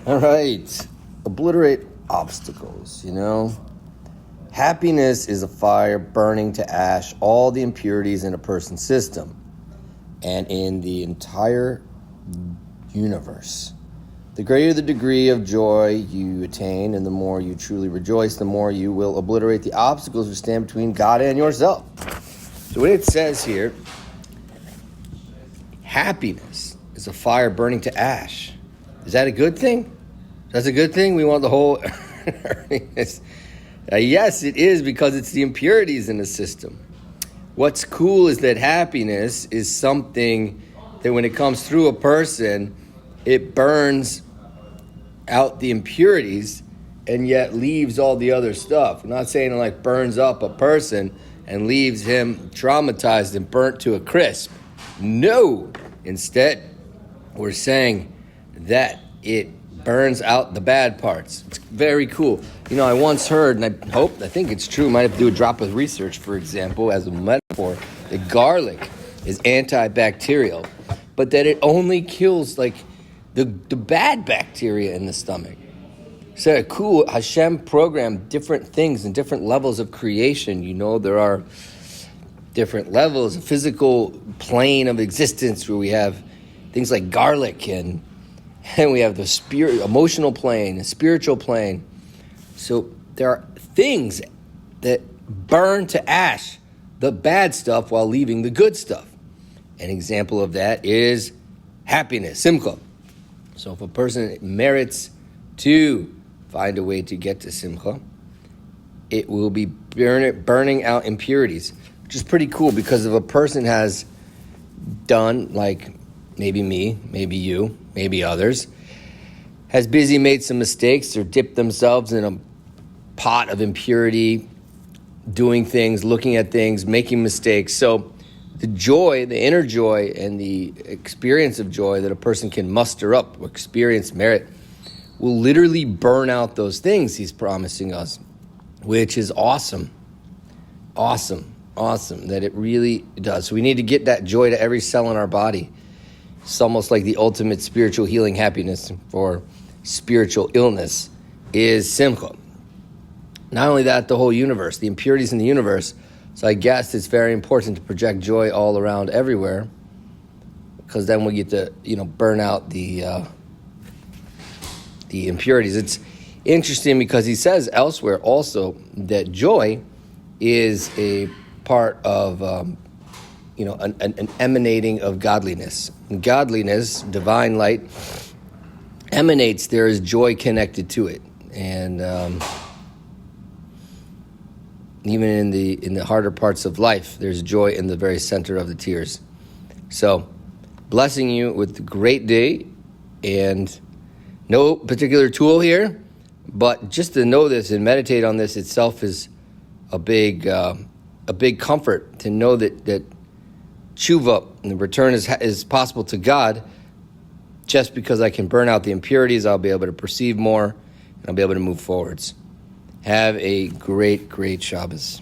All right. Obliterate obstacles, Happiness is a fire burning to ash all the impurities in a person's system and in the entire universe. The greater the degree of joy you attain and the more you truly rejoice, the more you will obliterate the obstacles which stand between God and yourself. So what it says here, happiness is a fire burning to ash. Is that a good thing? That's a good thing? We want the whole... Yes, it is, because it's the impurities in the system. What's cool is that happiness is something that when it comes through a person, it burns out the impurities and yet leaves all the other stuff. I'm not saying it like burns up a person and leaves him traumatized and burnt to a crisp. No. Instead, we're saying that it burns out the bad parts. It's very cool. I once heard, and I think it's true, might have to do a drop of research, for example, as a metaphor, that garlic is antibacterial, but that it only kills the bad bacteria in the stomach. So cool, Hashem programmed different things and different levels of creation. There are different levels, a physical plane of existence where we have things like garlic and we have the emotional plane, the spiritual plane. So there are things that burn to ash the bad stuff while leaving the good stuff. An example of that is happiness, simcha. So if a person merits to find a way to get to simcha, it will be burning out impurities, which is pretty cool, because if a person has done, like maybe me, maybe you, maybe others, has made some mistakes or dipped themselves in a pot of impurity, doing things, looking at things, making mistakes. So the joy, the inner joy, and the experience of joy that a person can muster up or experience merit will literally burn out those things he's promising us, which is awesome. Awesome that it really does. So we need to get that joy to every cell in our body. It's almost like the ultimate spiritual healing happiness for spiritual illness is simcha. Not only that, the whole universe, the impurities in the universe. So I guess it's very important to project joy all around everywhere, because then we get to, burn out the impurities. It's interesting because he says elsewhere also that joy is a part of, an emanating of godliness. And godliness, divine light, emanates. There is joy connected to it, and even in the harder parts of life, there's joy in the very center of the tears. So, blessing you with a great day, and no particular tool here, but just to know this and meditate on this itself is a big comfort, to know that tshuva and the return is possible to God. Just because I can burn out the impurities, I'll be able to perceive more, and I'll be able to move forwards. Have a great, great Shabbos.